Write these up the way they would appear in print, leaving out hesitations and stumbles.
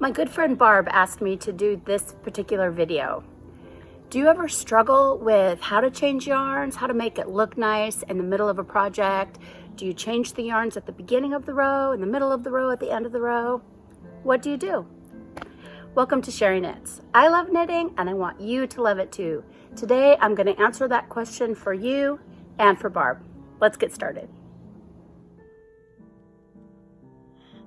My good friend Barb asked me to do this particular video. Do you ever struggle with how to change yarns, how to make it look nice in the middle of a project? Do you change the yarns at the beginning of the row, in the middle of the row, at the end of the row? What do you do? Welcome to CHeri Knits. I love knitting and I want you to love it too. Today I'm going to answer that question for you and for Barb. Let's get started.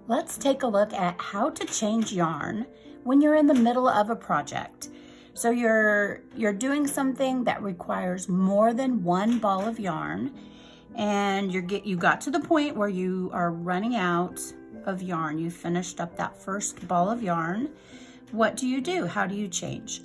Let's take a look at how to change yarn when you're in the middle of a project. So you're doing something that requires more than one ball of yarn, and you got to the point where you are running out of yarn. You finished up that first ball of yarn. What do you do? How do you change?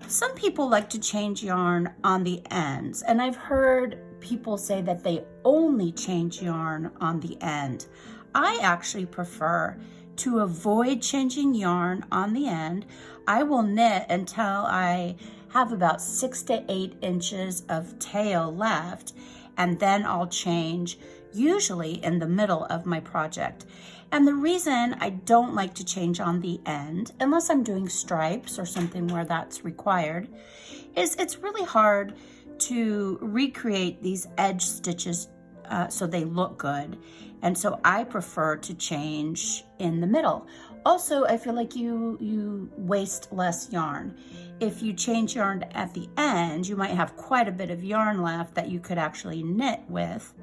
Some people like to change yarn on the ends, and I've heard people say that they only change yarn on the end. I actually prefer to avoid changing yarn on the end. I will knit until I have about 6 to 8 inches of tail left, and then I'll change, usually in the middle of my project. And the reason I don't like to change on the end, unless I'm doing stripes or something where that's required, is it's really hard to recreate these edge stitches so they look good. And so I prefer to change in the middle. Also, I feel like you waste less yarn. If you change yarn at the end, you might have quite a bit of yarn left that you could actually knit with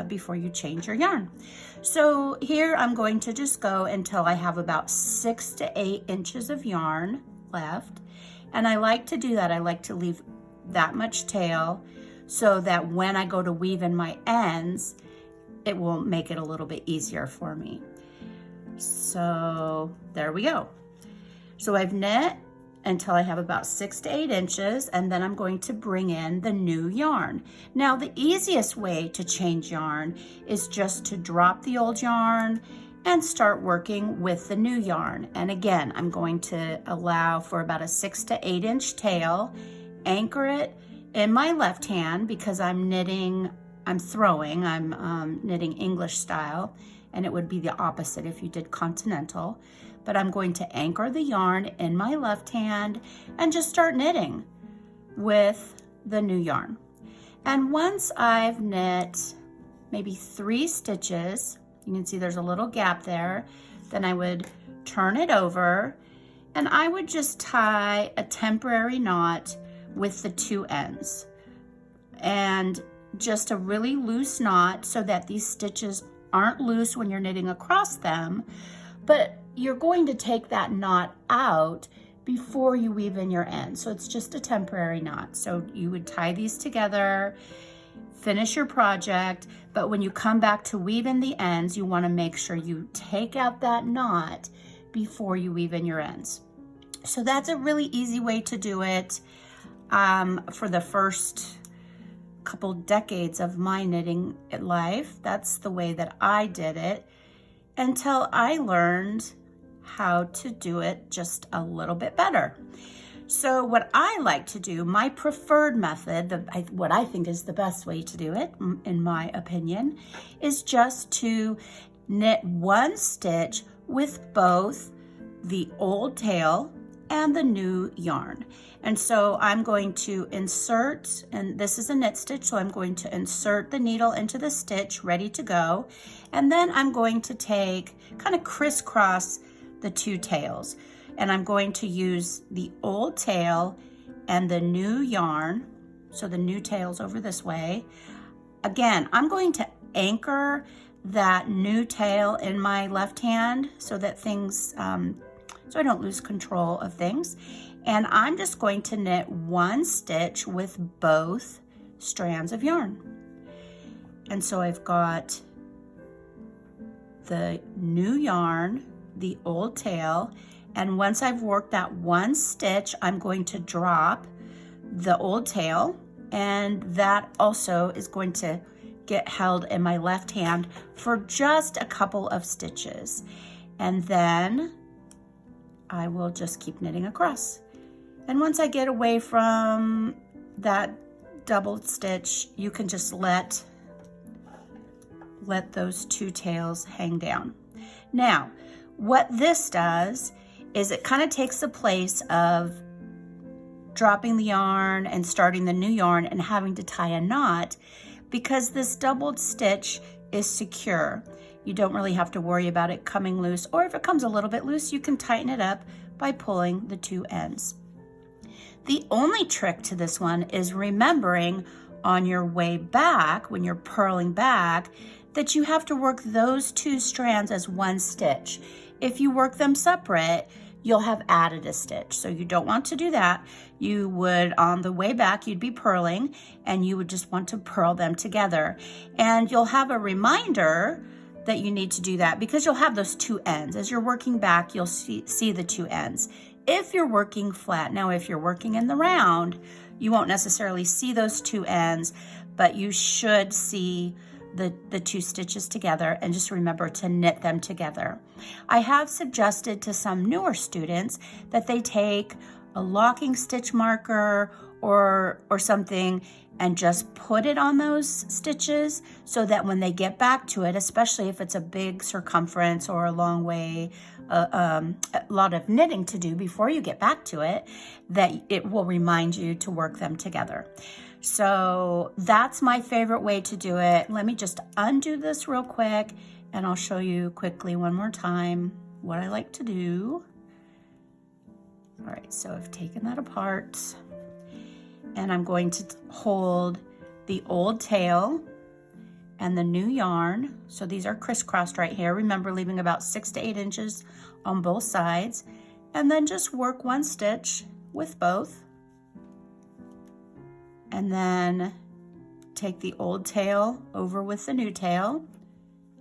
before you change your yarn. So here I'm going to just go until I have about 6 to 8 inches of yarn left. And I like to do that. I like to leave that much tail so that when I go to weave in my ends, it will make it a little bit easier for me. So there we go. So I've knit until I have about 6 to 8 inches, and then I'm going to bring in the new yarn. Now, the easiest way to change yarn is just to drop the old yarn and start working with the new yarn. And again, I'm going to allow for about a 6 to 8 inch tail, anchor it in my left hand because I'm knitting English style, and it would be the opposite if you did continental. But I'm going to anchor the yarn in my left hand and just start knitting with the new yarn. And once I've knit maybe 3 stitches, you can see there's a little gap there, then I would turn it over and I would just tie a temporary knot with the 2 ends. And just a really loose knot so that these stitches aren't loose when you're knitting across them, but you're going to take that knot out before you weave in your end. So it's just a temporary knot. So you would tie these together, finish your project, but when you come back to weave in the ends, you want to make sure you take out that knot before you weave in your ends. So that's a really easy way to do it. For the first couple decades of my knitting life, that's the way that I did it until I learned how to do it just a little bit better. So what I like to do, my preferred method, what I think is the best way to do it, in my opinion, is just to knit 1 stitch with both the old tail and the new yarn. And so I'm going to insert, and this is a knit stitch, so I'm going to insert the needle into the stitch ready to go. And then I'm going to kind of crisscross the 2 tails. And I'm going to use the old tail and the new yarn. So the new tail's over this way. Again, I'm going to anchor that new tail in my left hand so that things, so I don't lose control of things. And I'm just going to knit 1 stitch with both strands of yarn. And so I've got the new yarn, the old tail, and once I've worked that 1 stitch, I'm going to drop the old tail, and that also is going to get held in my left hand for just a couple of stitches. And then I will just keep knitting across. And once I get away from that double stitch, you can just let those 2 tails hang down. Now, What this does is it kind of takes the place of dropping the yarn and starting the new yarn and having to tie a knot, because this doubled stitch is secure. You don't really have to worry about it coming loose, or if it comes a little bit loose, you can tighten it up by pulling the two ends. The only trick to this one is remembering on your way back, when you're purling back, that you have to work those two strands as one stitch. If you work them separate, you'll have added a stitch. So you don't want to do that. You would, on the way back, you'd be purling and you would just want to purl them together. And you'll have a reminder that you need to do that because you'll have those two ends. As you're working back, you'll see the two ends. If you're working flat, now if you're working in the round, you won't necessarily see those two ends, but you should see the two stitches together, and just remember to knit them together. I have suggested to some newer students that they take a locking stitch marker or something and just put it on those stitches so that when they get back to it, especially if it's a big circumference or a long way, a lot of knitting to do before you get back to it, that it will remind you to work them together. So that's my favorite way to do it. Let me just undo this real quick and I'll show you quickly one more time what I like to do. All right, so I've taken that apart and I'm going to hold the old tail and the new yarn. So these are crisscrossed right here. Remember, leaving about 6 to 8 inches on both sides, and then just work one stitch with both. And then take the old tail over with the new tail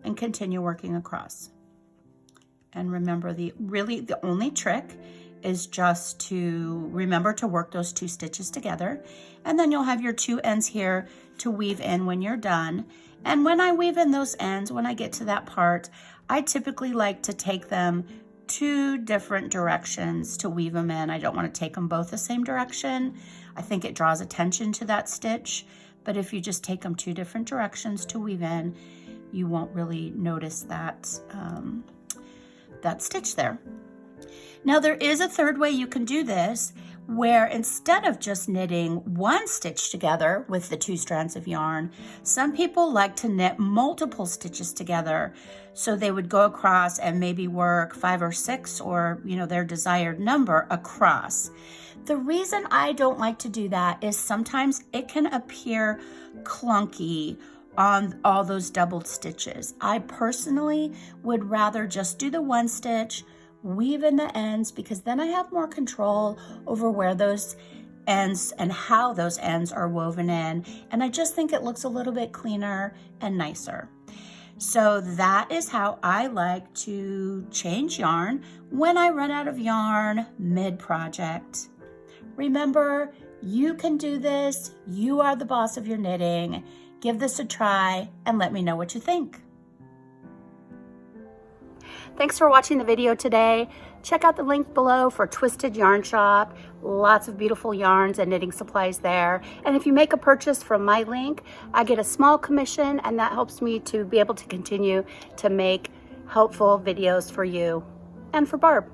and continue working across. And remember, the only trick is just to remember to work those two stitches together, and then you'll have your two ends here to weave in when you're done. And when I weave in those ends, when I get to that part, I typically like to take them 2 different directions to weave them in. I don't want to take them both the same direction. I think it draws attention to that stitch, but if you just take them 2 different directions to weave in, you won't really notice that, that stitch there. Now there is a third way you can do this, where instead of just knitting one stitch together with the 2 strands of yarn, some people like to knit multiple stitches together. So they would go across and maybe work 5 or 6 or, you know, their desired number across. The reason I don't like to do that is sometimes it can appear clunky on all those doubled stitches. I personally would rather just do the one stitch, weave in the ends, because then I have more control over where those ends and how those ends are woven in, and I just think it looks a little bit cleaner and nicer. So that is how I like to change yarn when I run out of yarn mid-project. Remember, you can do this. You are the boss of your knitting. Give this a try and let me know what you think. Thanks for watching the video today. Check out the link below for Twisted Yarn Shop. Lots of beautiful yarns and knitting supplies there. And if you make a purchase from my link, I get a small commission, and that helps me to be able to continue to make helpful videos for you and for Barb.